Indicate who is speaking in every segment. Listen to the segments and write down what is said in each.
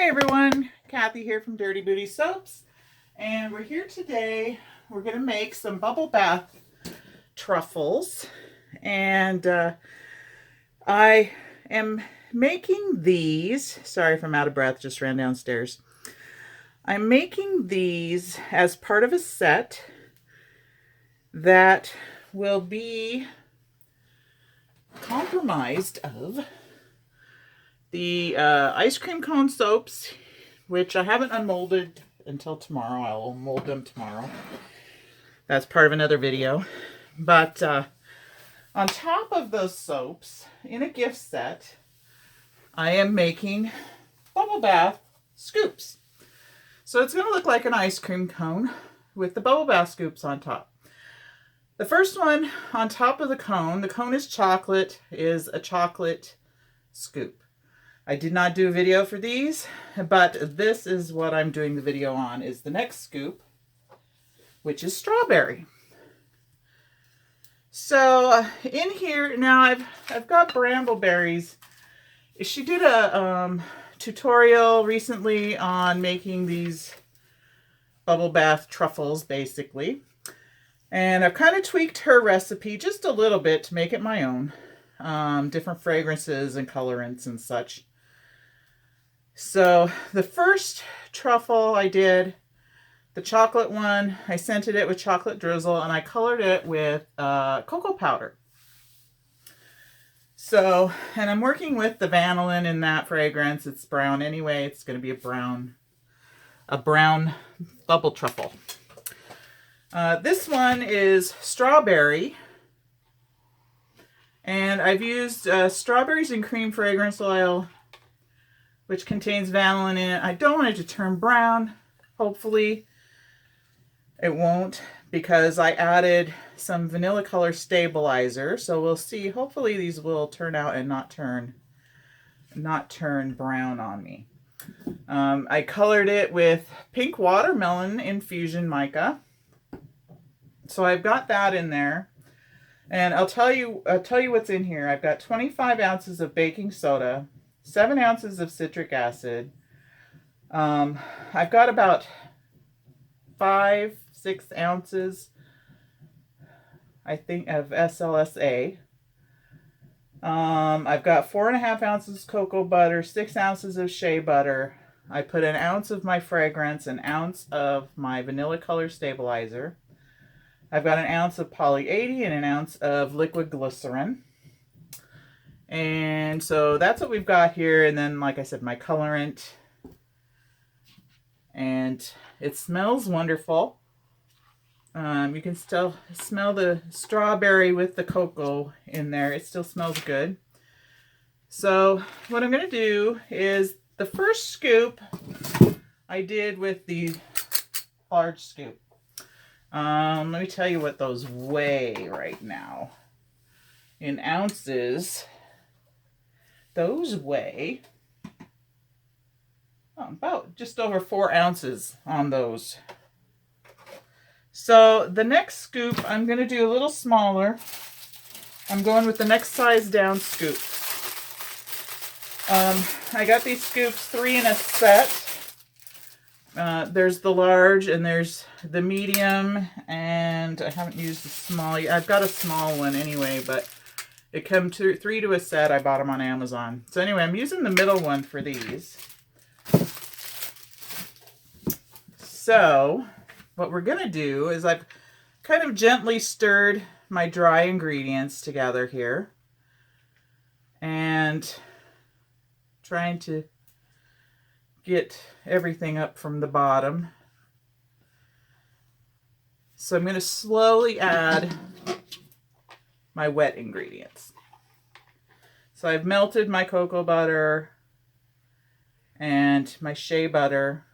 Speaker 1: Hey everyone, Kathy here from Dirty Booty Soaps, and we're here today. We're going to make some bubble bath truffles, and I am making these. Sorry if I'm out of breath, just ran downstairs. I'm making these as part of a set that will be comprised of the ice cream cone soaps, which I haven't unmolded until tomorrow. I'll mold them tomorrow. That's part of another video. But on top of those soaps, in a gift set, I am making bubble bath scoops. So it's going to look like an ice cream cone with the bubble bath scoops on top. The first one on top of the cone is chocolate, is a chocolate scoop. I did not do a video for these, but this is what I'm doing the video on, is the next scoop, which is strawberry. So in here, now I've got brambleberries. She did a tutorial recently on making these bubble bath truffles, basically. And I've kind of tweaked her recipe just a little bit to make it my own. Different fragrances and colorants and such. So the first truffle I did, the chocolate one, I scented it with chocolate drizzle and I colored it with cocoa powder. So, and I'm working with the vanillin in that fragrance. It's brown anyway. It's going to be a brown bubble truffle. This one is strawberry. And I've used strawberries and cream fragrance oil, which contains vanillin in it. I don't want it to turn brown. Hopefully it won't, because I added some vanilla color stabilizer. So we'll see. Hopefully these will turn out and not turn brown on me. I colored it with pink watermelon infusion mica. So I've got that in there. And I'll tell you what's in here. I've got 25 ounces of baking soda, 7 ounces of citric acid. I've got about 5-6 ounces, I think, of SLSA. I've got 4.5 ounces cocoa butter, 6 ounces of shea butter. I put an ounce of my fragrance, an ounce of my vanilla color stabilizer. I've got an ounce of poly 80 and an ounce of liquid glycerin. And so that's what we've got here. And then, like I said, my colorant. And it smells wonderful. You can still smell the strawberry with the cocoa in there. It still smells good. So what I'm going to do is the first scoop I did with the large scoop. Let me tell you what those weigh right now. In ounces, those weigh about just over 4 ounces on those. So the next scoop, I'm going to do a little smaller. I'm going with the next size down scoop. I got these scoops 3 in a set. There's the large and there's the medium, and I haven't used the small yet. I've got a small one anyway, but it comes to 3 to a set. I bought them on Amazon. So anyway, I'm using the middle one for these. So what we're going to do is I've kind of gently stirred my dry ingredients together here and trying to get everything up from the bottom. So I'm going to slowly add my wet ingredients. So I've melted my cocoa butter and my shea butter,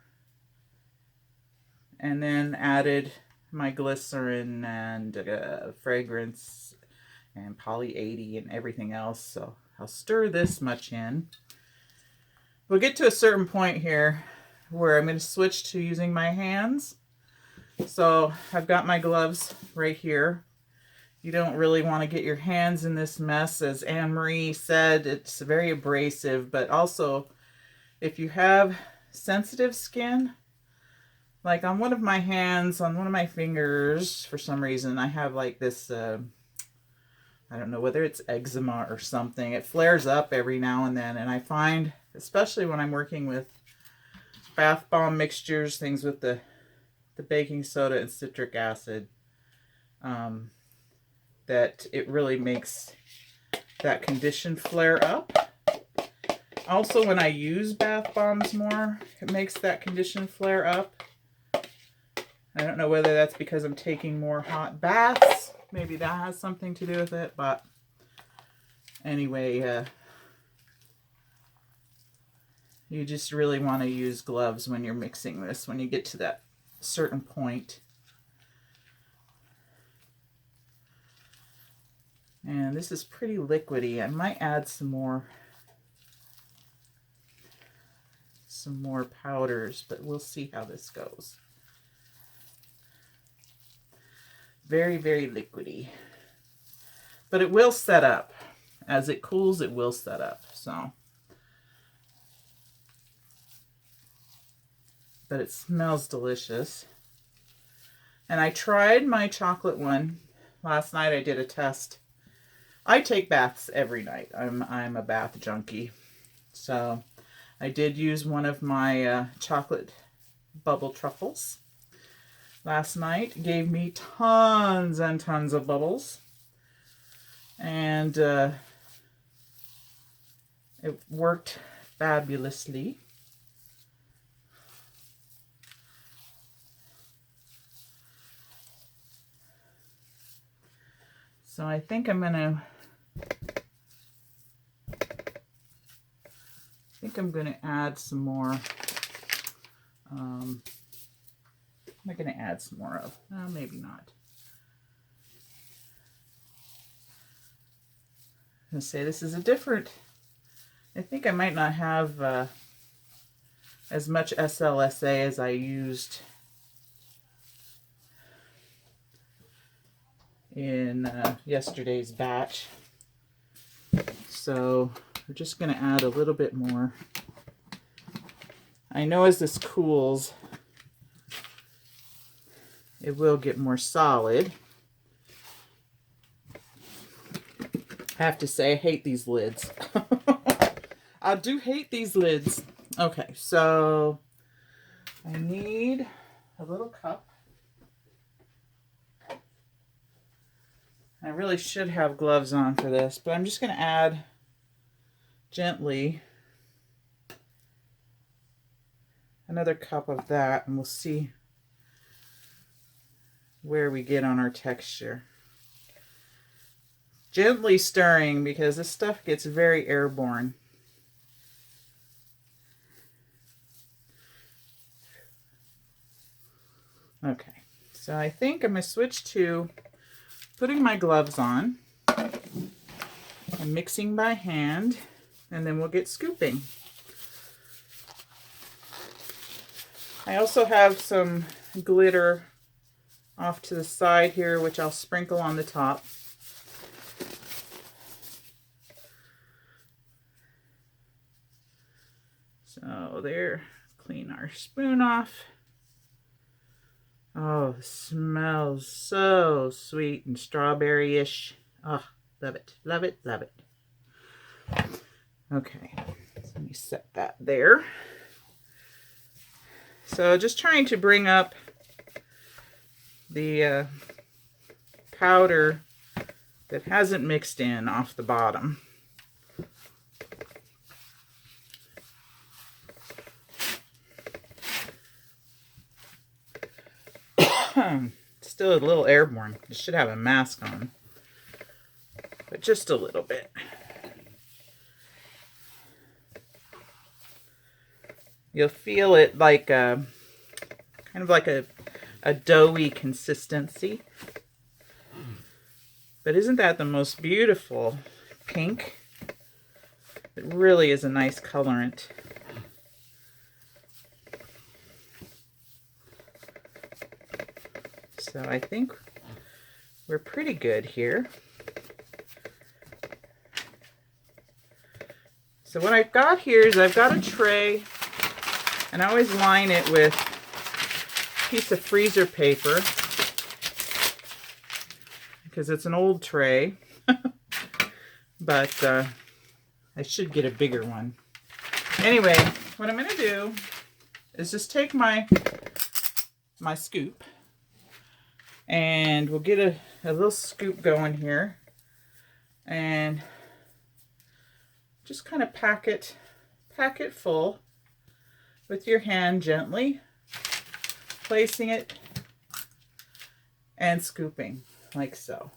Speaker 1: and then added my glycerin and fragrance and poly 80 and everything else. So I'll stir this much in. We'll get to a certain point here where I'm going to switch to using my hands. So I've got my gloves right here. You don't really want to get your hands in this mess. As Anne Marie said, it's very abrasive, but also if you have sensitive skin, like on one of my hands, on one of my fingers, for some reason, I have like this, I don't know whether it's eczema or something. It flares up every now and then. And I find, especially when I'm working with bath bomb mixtures, things with the baking soda and citric acid, that it really makes that condition flare up. Also, when I use bath bombs more, it makes that condition flare up. I don't know whether that's because I'm taking more hot baths. Maybe that has something to do with it, but anyway, you just really want to use gloves when you're mixing this, when you get to that certain point. And this is pretty liquidy. I might add some more powders, but we'll see how this goes. Very, very liquidy. But it will set up. As it cools, it will set up. So, but it smells delicious. And I tried my chocolate one. Last night I did a test. I take baths every night. I'm a bath junkie. So I did use one of my chocolate bubble truffles last night. It gave me tons and tons of bubbles. And it worked fabulously. So I think I'm gonna add some more. Am I gonna add some more of? Maybe not. I'm gonna say this is a different. I think I might not have as much SLSA as I used in yesterday's batch. So we're just going to add a little bit more. I know as this cools, it will get more solid. I have to say, I hate these lids. I do hate these lids. Okay, so I need a little cup. I really should have gloves on for this, but I'm just going to add gently another cup of that, and we'll see where we get on our texture. Gently stirring because this stuff gets very airborne. Okay, so I think I'm going to switch to putting my gloves on and mixing by hand, and then we'll get scooping. I also have some glitter off to the side here, which I'll sprinkle on the top. So there, clean our spoon off. Oh, it smells so sweet and strawberry-ish. Oh, love it, love it, love it. Okay, so let me set that there. So just trying to bring up the powder that hasn't mixed in off the bottom. Still a little airborne. You should have a mask on, but just a little bit. You'll feel it like kind of like a doughy consistency. But isn't that the most beautiful pink? It really is a nice colorant. So I think we're pretty good here. So what I've got here is I've got a tray And I always line it with a piece of freezer paper because it's an old tray. But I should get a bigger one. Anyway, what I'm going to do is just take my scoop, and we'll get a little scoop going here, and just kind of pack it full with your hand, gently placing it and scooping like so.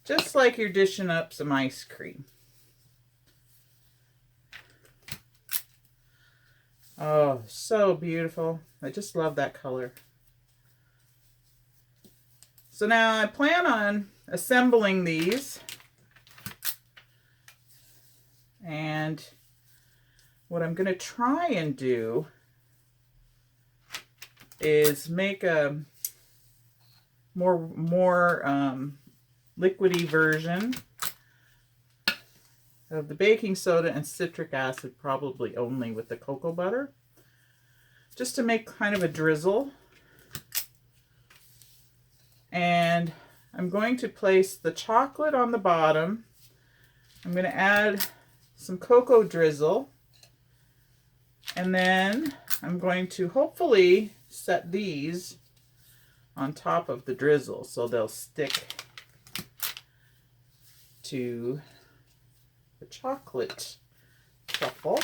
Speaker 1: Just like you're dishing up some ice cream. Oh, so beautiful. I just love that color. So now I plan on assembling these. And what I'm going to try and do is make a more liquidy version of the baking soda and citric acid, probably only with the cocoa butter, just to make kind of a drizzle. And I'm going to place the chocolate on the bottom. I'm going to add some cocoa drizzle, and then I'm going to hopefully set these on top of the drizzle so they'll stick to the chocolate truffle.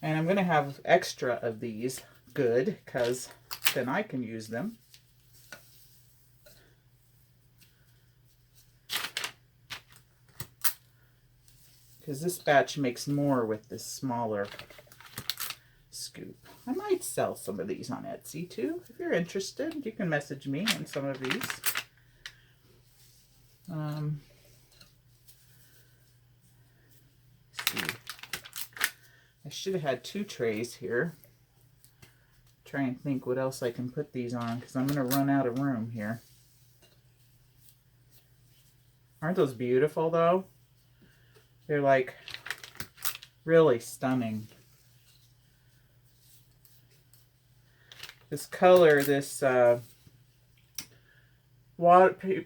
Speaker 1: And I'm going to have extra of these, good, because then I can use them. Because this batch makes more with this smaller scoop. I might sell some of these on Etsy too. If you're interested, you can message me on some of these. Let's see. I should have had 2 trays here. Try and think what else I can put these on, because I'm going to run out of room here. Aren't those beautiful though? They're like really stunning. This color, this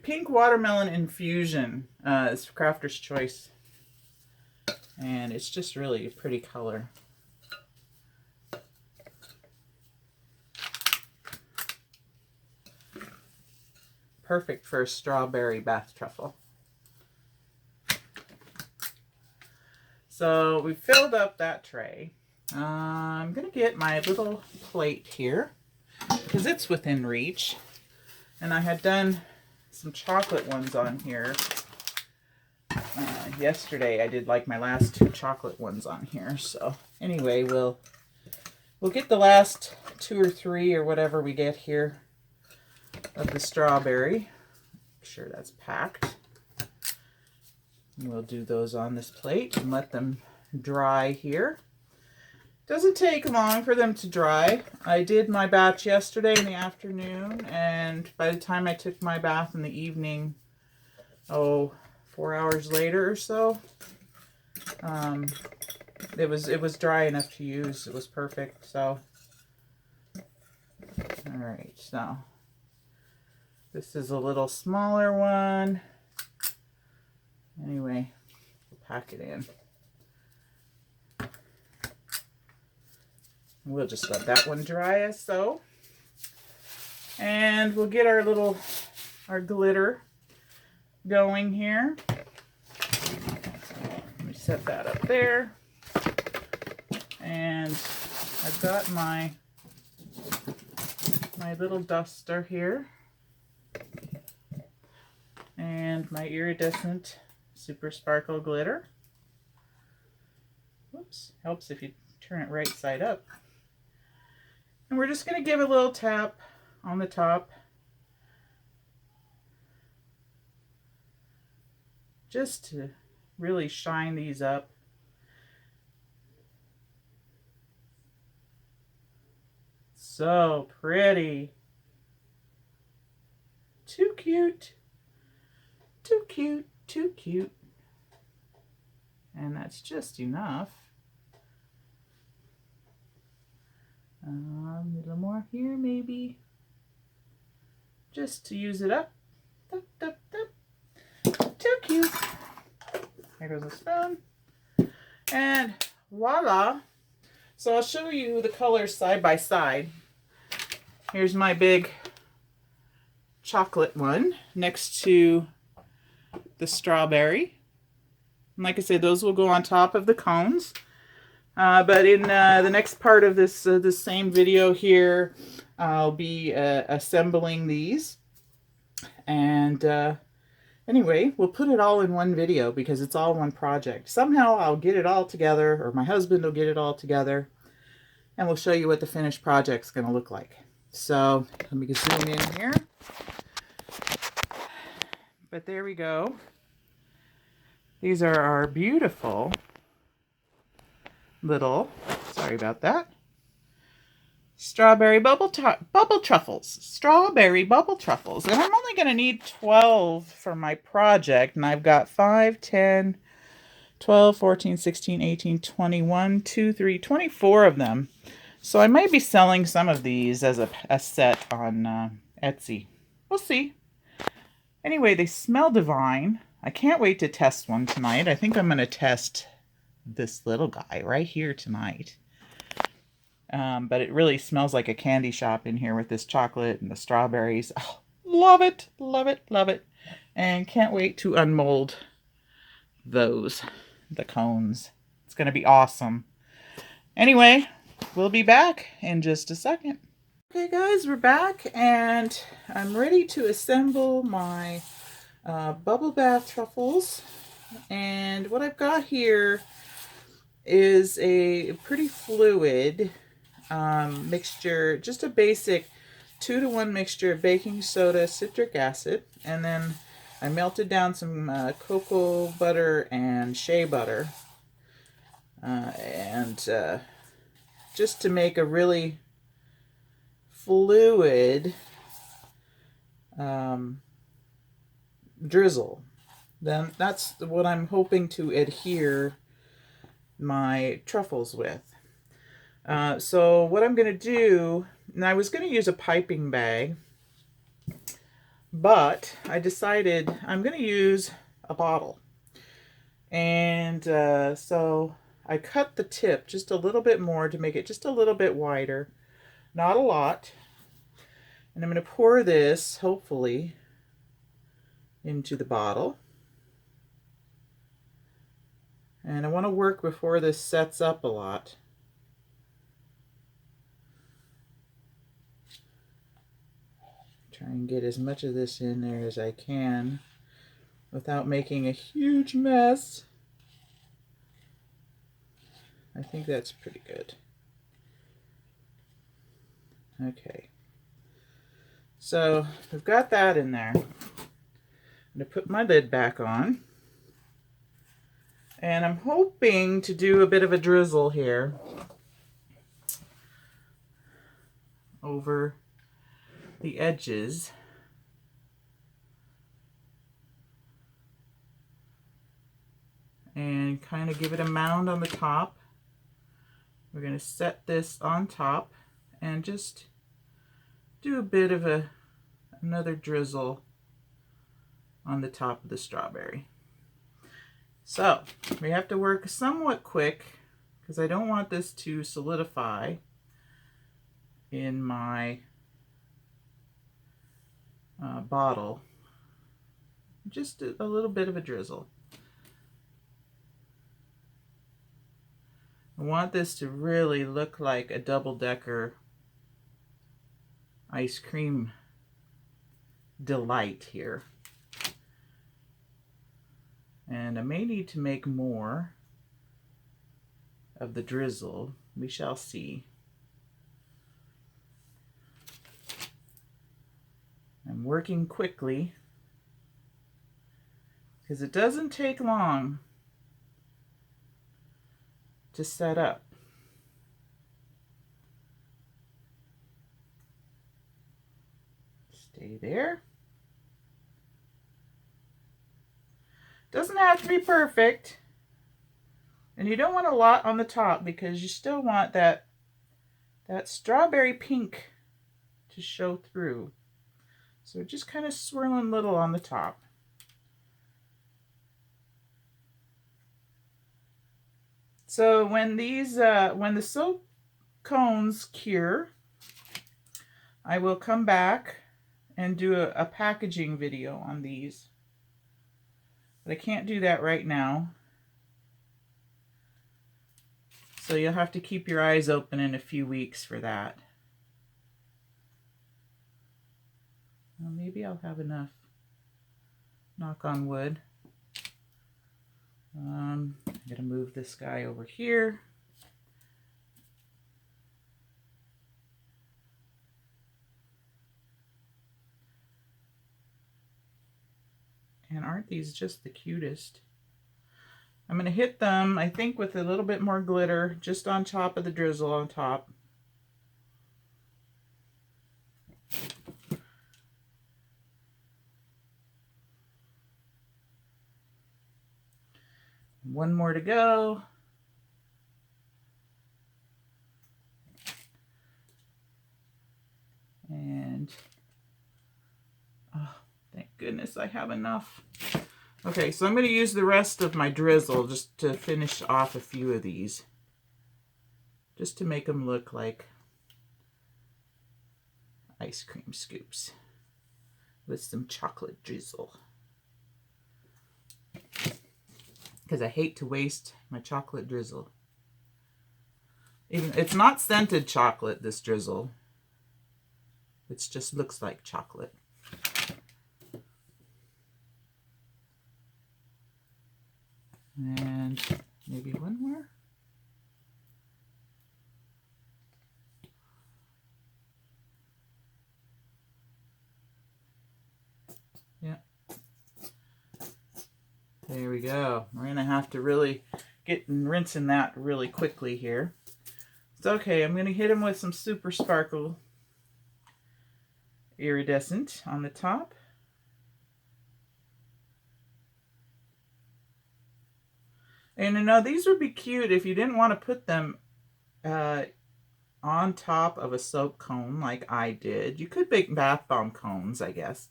Speaker 1: pink watermelon infusion is Crafter's Choice. And it's just really a pretty color. Perfect for a strawberry bath truffle. So we filled up that tray. I'm going to get my little plate here because it's within reach. And I had done some chocolate ones on here. Yesterday I did like my last 2 chocolate ones on here. So anyway, we'll get the last 2 or 3 or whatever we get here of the strawberry. Make sure that's packed. And we'll do those on this plate and let them dry here. Doesn't take long for them to dry. I did my batch yesterday in the afternoon, and by the time I took my bath in the evening, 4 hours later or so, it was dry enough to use. It was perfect. So, all right. So this is a little smaller one. Anyway, we'll pack it in. We'll just let that one dry as so. And we'll get our glitter going here. Let me set that up there. And I've got my little duster here. And my iridescent Super Sparkle glitter. Whoops, helps if you turn it right side up. And we're just going to give a little tap on the top. Just to really shine these up. So pretty. Too cute. Too cute. Too cute. And that's just enough. A little more here, maybe. Just to use it up. Dup, dup, dup. Too cute. Here goes a spoon. And voila. So I'll show you the colors side by side. Here's my big chocolate one next to the strawberry. And like I said, those will go on top of the cones. But in the next part of this same video here, I'll be assembling these. And anyway, we'll put it all in one video because it's all one project. Somehow I'll get it all together, or my husband will get it all together, and we'll show you what the finished project's going to look like. So let me just zoom in here. But there we go. These are our beautiful little, sorry about that, strawberry bubble truffles. Strawberry bubble truffles. And I'm only going to need 12 for my project. And I've got 5, 10, 12, 14, 16, 18, 21, 2, 3, 24 of them. So I might be selling some of these as a set on Etsy. We'll see. Anyway, they smell divine. I can't wait to test one tonight. I think I'm going to test this little guy right here tonight. But it really smells like a candy shop in here with this chocolate and the strawberries. Oh, love it, love it, love it. And can't wait to unmold those, the cones. It's going to be awesome. Anyway, we'll be back in just a second. Okay guys, we're back and I'm ready to assemble my bubble bath truffles. And what I've got here is a pretty fluid mixture, just a basic 2-to-1 mixture of baking soda, citric acid, and then I melted down some cocoa butter and shea butter, and just to make a really fluid drizzle. Then that's what I'm hoping to adhere my truffles with. So what I'm going to do, and I was going to use a piping bag, but I decided I'm going to use a bottle. And so I cut the tip just a little bit more to make it just a little bit wider. Not a lot. And I'm going to pour this, hopefully, into the bottle. And I want to work before this sets up a lot. Try and get as much of this in there as I can without making a huge mess. I think that's pretty good. Okay. So we've got that in there. I'm going to put my lid back on. And I'm hoping to do a bit of a drizzle here over the edges. And kind of give it a mound on the top. We're going to set this on top and just do a bit of another drizzle on the top of the strawberry. So we have to work somewhat quick because I don't want this to solidify in my bottle. Just a little bit of a drizzle. I want this to really look like a double-decker ice cream delight here. And I may need to make more of the drizzle. We shall see. I'm working quickly because it doesn't take long to set up. Stay there. Doesn't have to be perfect. And you don't want a lot on the top because you still want that strawberry pink to show through. So just kind of swirling little on the top. So when the soap cones cure, I will come back and do a packaging video on these. But I can't do that right now. So you'll have to keep your eyes open in a few weeks for that. Well, maybe I'll have enough. Knock on wood. I'm going to move this guy over here. And aren't these just the cutest? I'm going to hit them, I think, with a little bit more glitter just on top of the drizzle on top. One more to go. And, oh, thank goodness I have enough. Okay, so I'm going to use the rest of my drizzle just to finish off a few of these. Just to make them look like ice cream scoops with some chocolate drizzle. Because I hate to waste my chocolate drizzle. Even it's not scented chocolate, this drizzle. It just looks like chocolate. And maybe one more. Yeah. There we go. We're going to have to really get rinsing that really quickly here. It's okay. I'm going to hit them with some Super Sparkle Iridescent on the top. And you know, these would be cute if you didn't want to put them on top of a soap cone like I did. You could make bath bomb cones, I guess.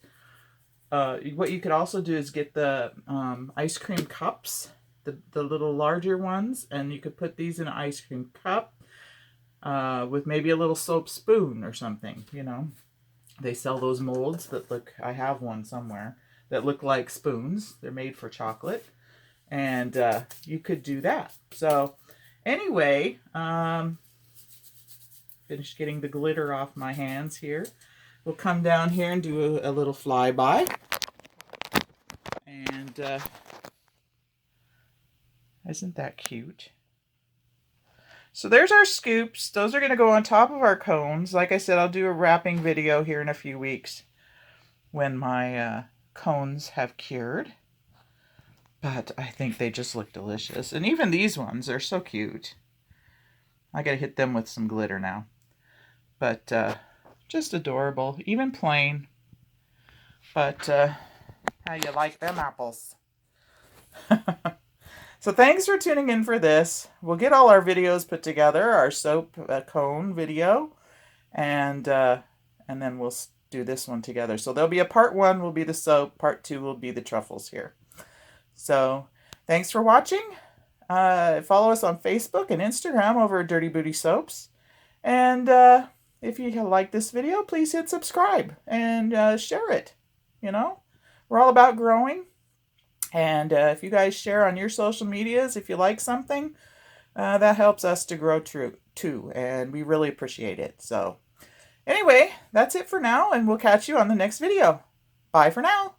Speaker 1: What you could also do is get the ice cream cups, the little larger ones, and you could put these in an ice cream cup with maybe a little soap spoon or something, you know. They sell those molds that look, I have one somewhere, that look like spoons. They're made for chocolate. And you could do that. So anyway, finished getting the glitter off my hands here. We'll come down here and do a little flyby. And isn't that cute? So there's our scoops. Those are going to go on top of our cones. Like I said, I'll do a wrapping video here in a few weeks when my cones have cured. But I think they just look delicious. And even these ones are so cute. I gotta hit them with some glitter now. But just adorable. Even plain. But how you like them apples? So thanks for tuning in for this. We'll get all our videos put together. Our soap cone video. And then we'll do this one together. So there'll be a part 1 will be the soap. Part 2 will be the truffles here. So, thanks for watching. Follow us on Facebook and Instagram over at Dirty Booty Soaps. And if you like this video, please hit subscribe and share it. You know, we're all about growing. And if you guys share on your social medias, if you like something, that helps us to grow too. And we really appreciate it. So, anyway, that's it for now. And we'll catch you on the next video. Bye for now.